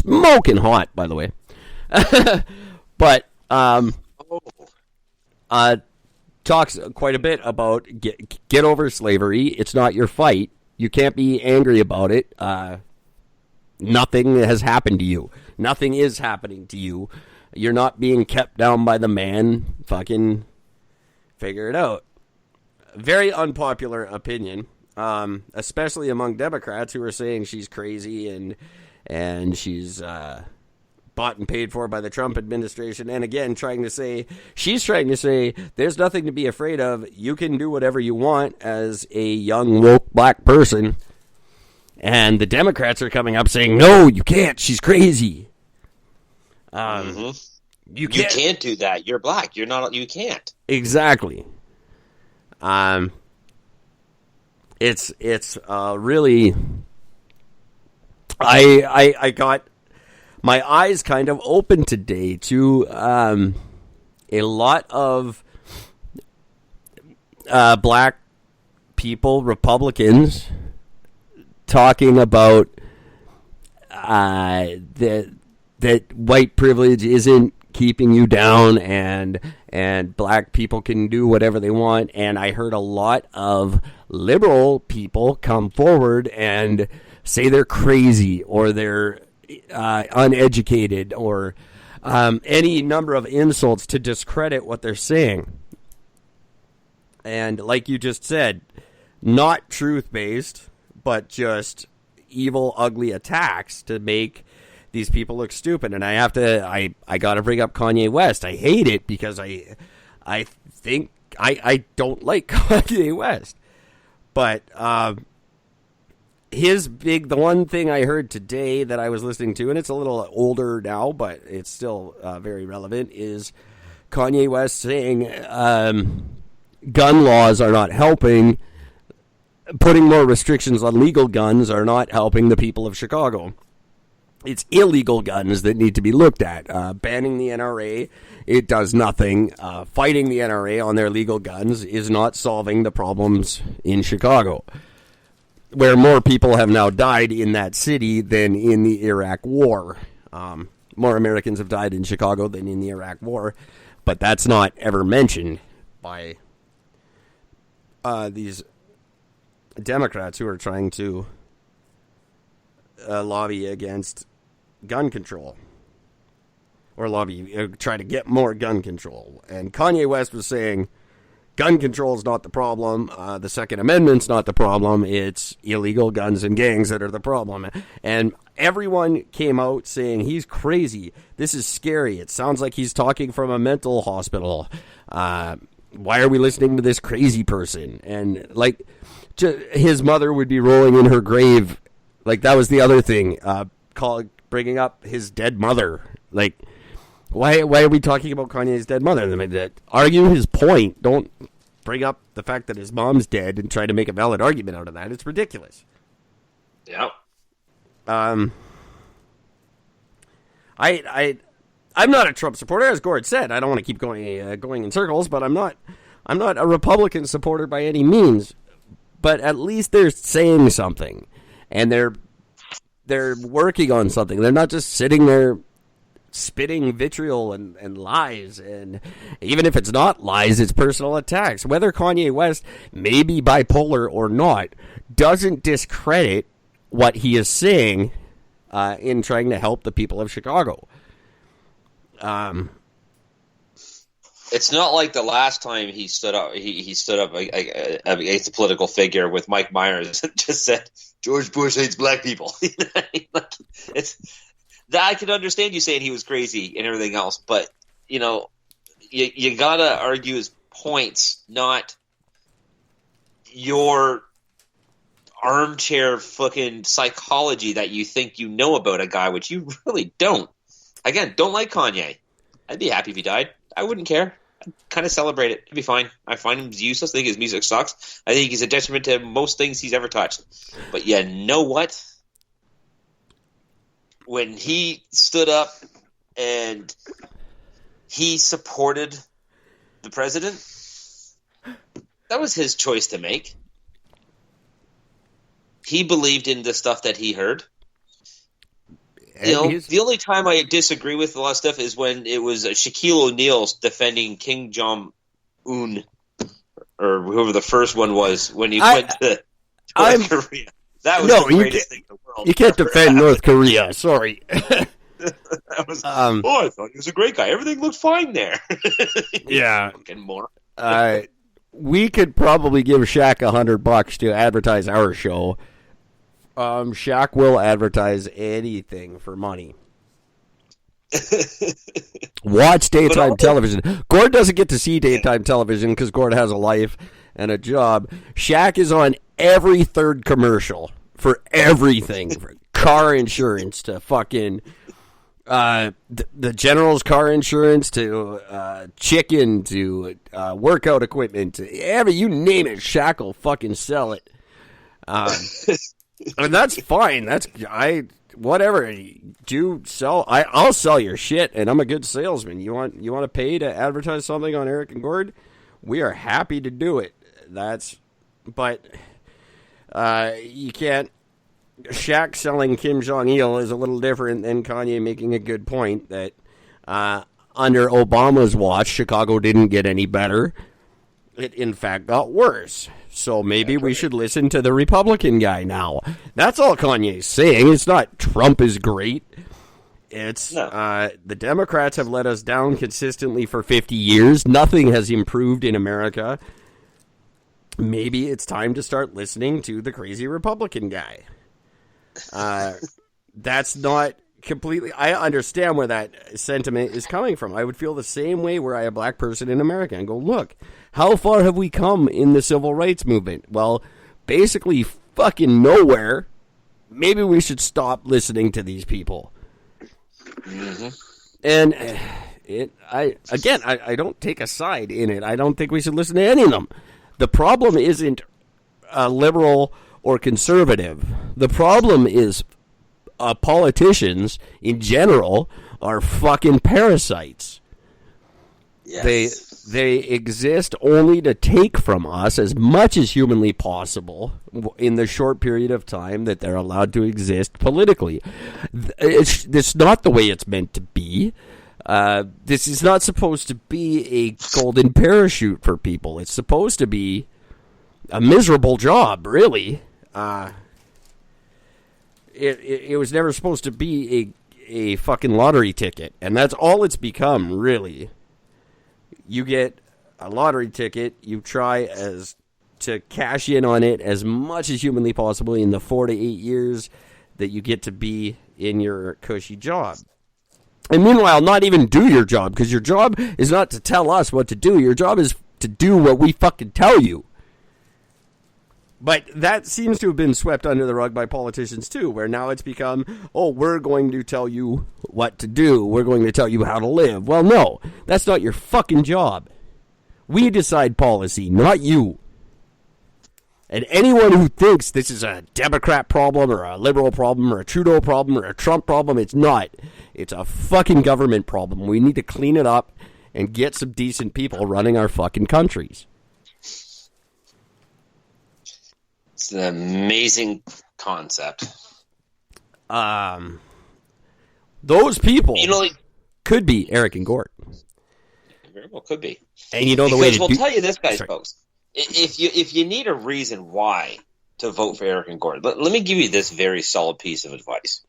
smoking hot, by the way. But talks quite a bit about get over slavery. It's not your fight. You can't be angry about it. Nothing has happened to you. Nothing is happening to you. You're not being kept down by the man. Fucking figure it out. Very unpopular opinion, especially among Democrats who are saying she's crazy and she's bought and paid for by the Trump administration. And again, she's trying to say there's nothing to be afraid of. You can do whatever you want as a young woke black person. And the Democrats are coming up saying, no, you can't. She's crazy. You can't do that. You're black. You're not. You can't. Exactly. It's really. I got my eyes kind of open today to a lot of black people, Republicans, talking about that white privilege isn't keeping you down and black people can do whatever they want. And I heard a lot of liberal people come forward and say they're crazy or they're uneducated or any number of insults to discredit what they're saying. And like you just said, not truth-based, but just evil, ugly attacks to make these people look stupid. And I got to bring up Kanye West. I hate it because I think I don't like Kanye West. But the one thing I heard today that I was listening to, and it's a little older now, but it's still very relevant, is Kanye West saying gun laws are not helping. Putting more restrictions on legal guns are not helping the people of Chicago. It's illegal guns that need to be looked at. Banning the NRA, it does nothing. Fighting the NRA on their legal guns is not solving the problems in Chicago, where more people have now died in that city than in the Iraq War. More Americans have died in Chicago than in the Iraq War, but that's not ever mentioned by these Democrats who are trying to lobby against gun control or try to get more gun control. And Kanye West was saying gun control is not the problem. The Second Amendment's not the problem. It's illegal guns and gangs that are the problem. And everyone came out saying he's crazy. This is scary. It sounds like he's talking from a mental hospital. Why are we listening to this crazy person? And like, his mother would be rolling in her grave. Like, that was the other thing. Bringing up his dead mother. Like, why are we talking about Kanye's dead mother? I mean, argue his point. Don't bring up the fact that his mom's dead and try to make a valid argument out of that. It's ridiculous. Yeah. I'm not a Trump supporter, as Gord said. I don't want to keep going in circles, but I'm not a Republican supporter by any means. But at least they're saying something, and they're working on something. They're not just sitting there spitting vitriol and lies. And even if it's not lies, it's personal attacks. Whether Kanye West may be bipolar or not doesn't discredit what he is saying in trying to help the people of Chicago. It's not like the last time he stood up. He stood up against a political figure with Mike Myers and just said George Bush hates black people. It's that I could understand you saying he was crazy and everything else, but you gotta argue his points, not your armchair fucking psychology that you think you know about a guy, which you really don't. Again, don't like Kanye. I'd be happy if he died. I wouldn't care. I'd kind of celebrate it. It'd be fine. I find him useless. I think his music sucks. I think he's a detriment to most things he's ever touched. But you know what? When he stood up and he supported the president, that was his choice to make. He believed in the stuff that he heard. the only time I disagree with a lot of stuff is when it was Shaquille O'Neal defending Kim Jong-un, or whoever the first one was, when he went to North Korea. That was the greatest thing in the world. You can't defend North Korea. Sorry. That was, I thought he was a great guy. Everything looked fine there. Yeah. Fucking more. We could probably give Shaq $100 to advertise our show. Shaq will advertise anything for money. Watch daytime television. Gord doesn't get to see daytime television because Gord has a life and a job. Shaq is on every third commercial for everything, from car insurance to fucking the General's car insurance to chicken to workout equipment to you name it. Shaq will fucking sell it. And that's fine. Whatever. Do sell. I'll sell your shit, and I'm a good salesman. You want to pay to advertise something on Eric and Gord? We are happy to do it. But you can't. Shaq selling Kim Jong-il is a little different than Kanye making a good point that under Obama's watch, Chicago didn't get any better. It, in fact, got worse. So maybe we should listen to the Republican guy now. That's all Kanye's saying. It's not Trump is great. It's the Democrats have let us down consistently for 50 years. Nothing has improved in America. Maybe it's time to start listening to the crazy Republican guy. That's not completely... I understand where that sentiment is coming from. I would feel the same way were I a black person in America and go, look, how far have we come in the civil rights movement? Well, basically fucking nowhere. Maybe we should stop listening to these people. Mm-hmm. And I don't take a side in it. I don't think we should listen to any of them. The problem isn't liberal or conservative. The problem is politicians in general are fucking parasites. Yes. They exist only to take from us as much as humanly possible in the short period of time that they're allowed to exist politically. It's not the way it's meant to be. This is not supposed to be a golden parachute for people. It's supposed to be a miserable job, really. It was never supposed to be a fucking lottery ticket, and that's all it's become, really. You get a lottery ticket, you try to cash in on it as much as humanly possible in the 4 to 8 years that you get to be in your cushy job. And meanwhile, not even do your job, because your job is not to tell us what to do. Your job is to do what we fucking tell you. But that seems to have been swept under the rug by politicians, too, where now it's become, we're going to tell you what to do. We're going to tell you how to live. Well, no, that's not your fucking job. We decide policy, not you. And anyone who thinks this is a Democrat problem or a liberal problem or a Trudeau problem or a Trump problem, it's not. It's a fucking government problem. We need to clean it up and get some decent people running our fucking countries. It's an amazing concept. Those people could be Eric and Gord. Very well could be. And you know the way to we'll tell you this, guys, folks. If you need a reason why to vote for Eric and Gord, let me give you this very solid piece of advice.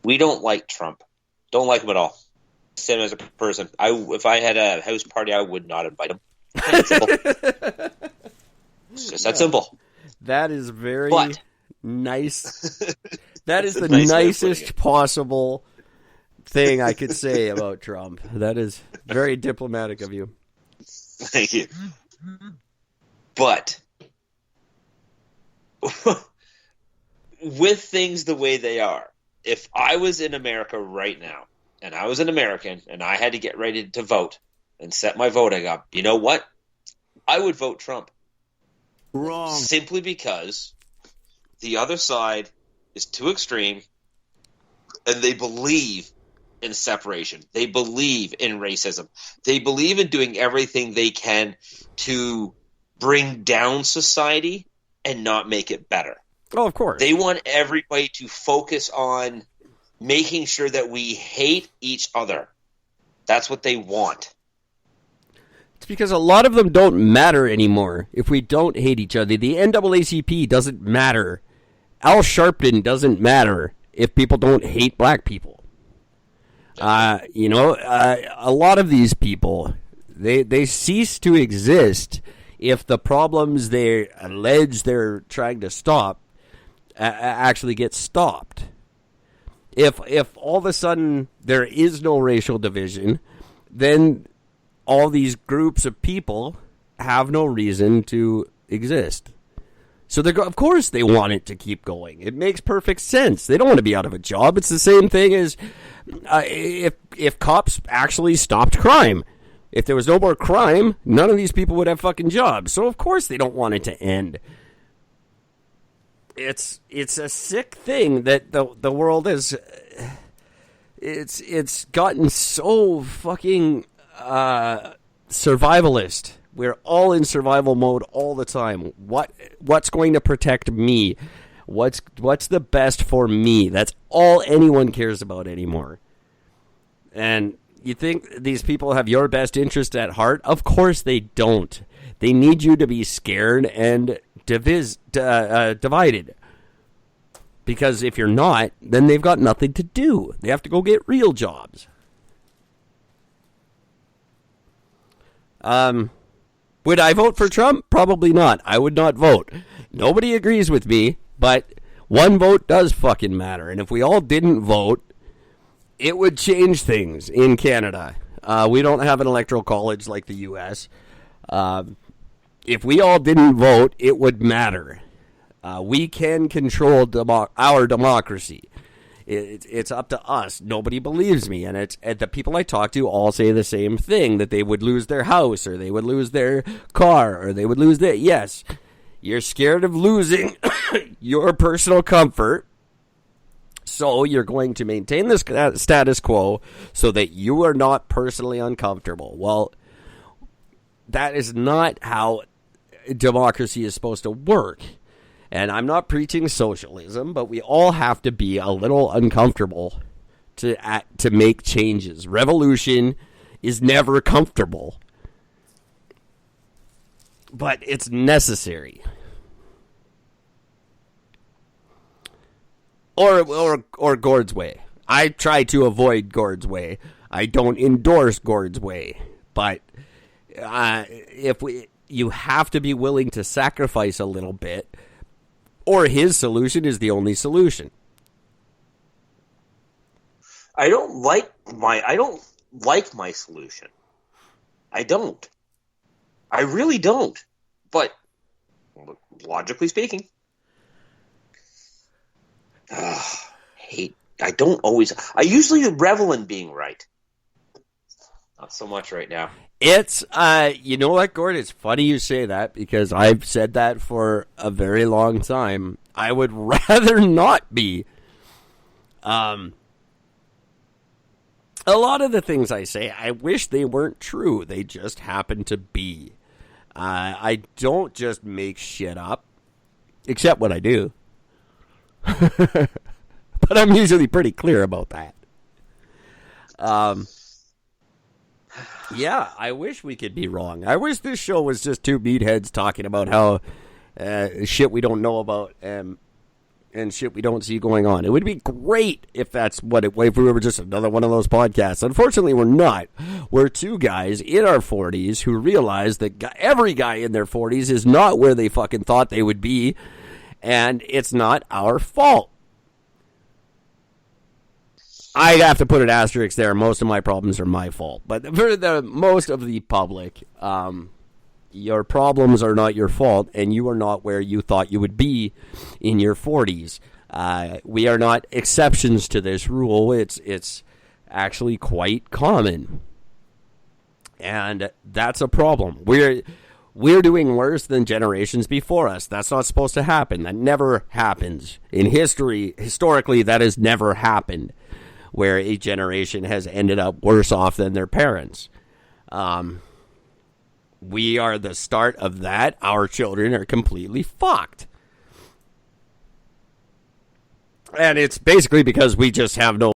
We don't like Trump. Don't like him at all. Same as a person. If I had a house party, I would not invite him. It's just that simple. That is very nice. That is the nicest possible thing I could say about Trump. That is very diplomatic of you. Thank you. But with things the way they are, if I was in America right now, and I was an American, and I had to get ready to vote and set my voting up, you know what? I would vote Trump. Wrong. Simply because the other side is too extreme, and they believe in separation. They believe in racism. They believe in doing everything they can to bring down society and not make it better. Oh, of course. They want everybody to focus on making sure that we hate each other. That's what they want. It's because a lot of them don't matter anymore if we don't hate each other. The NAACP doesn't matter. Al Sharpton doesn't matter if people don't hate black people. A lot of these people, they cease to exist if the problems they allege they're trying to stop actually get stopped. If all of a sudden there is no racial division, then all these groups of people have no reason to exist. So of course they want it to keep going. It makes perfect sense. They don't want to be out of a job. It's the same thing as if cops actually stopped crime. If there was no more crime, none of these people would have fucking jobs. So of course they don't want it to end. It's a sick thing that the world is. It's gotten so fucking survivalist. We're all in survival mode all the time. What's going to protect me? What's the best for me? That's all anyone cares about anymore. And you think these people have your best interest at heart? Of course they don't. They need you to be scared and divided. Because if you're not, then they've got nothing to do. They have to go get real jobs. Would I vote for Trump? Probably not. I would not vote. Nobody agrees with me, but one vote does fucking matter. And if we all didn't vote, it would change things in Canada. We don't have an electoral college like the U.S. If we all didn't vote, it would matter. We can control our democracy. It's up to us. Nobody believes me, and the people I talk to all say the same thing, that they would lose their house, or they would lose their car, or they would lose their... Yes, you're scared of losing your personal comfort, so you're going to maintain this status quo so that you are not personally uncomfortable. Well, that is not how democracy is supposed to work. And I'm not preaching socialism, but we all have to be a little uncomfortable to make changes. Revolution is never comfortable, but it's necessary. Or Gord's Way. I try to avoid Gord's Way. I don't endorse Gord's Way, but you have to be willing to sacrifice a little bit. Or his solution is the only solution. I don't like my solution. I don't. I really don't. But logically speaking, I usually revel in being right. Not so much right now. It's, you know what, Gord? It's funny you say that, because I've said that for a very long time. I would rather not be. A lot of the things I say, I wish they weren't true. They just happen to be. I don't just make shit up, except when I do. But I'm usually pretty clear about that. Yeah, I wish we could be wrong. I wish this show was just two meatheads talking about how shit we don't know about and shit we don't see going on. It would be great if that's what if we were just another one of those podcasts. Unfortunately, we're not. We're two guys in our 40s who realize that every guy in their 40s is not where they fucking thought they would be, and it's not our fault. I have to put an asterisk there. Most of my problems are my fault. But for the most of the public, your problems are not your fault, and you are not where you thought you would be in your 40s. We are not exceptions to this rule. It's actually quite common. And that's a problem. We're doing worse than generations before us. That's not supposed to happen. That never happens. In history, historically, that has never happened, where a generation has ended up worse off than their parents. We are the start of that. Our children are completely fucked. And it's basically because we just have no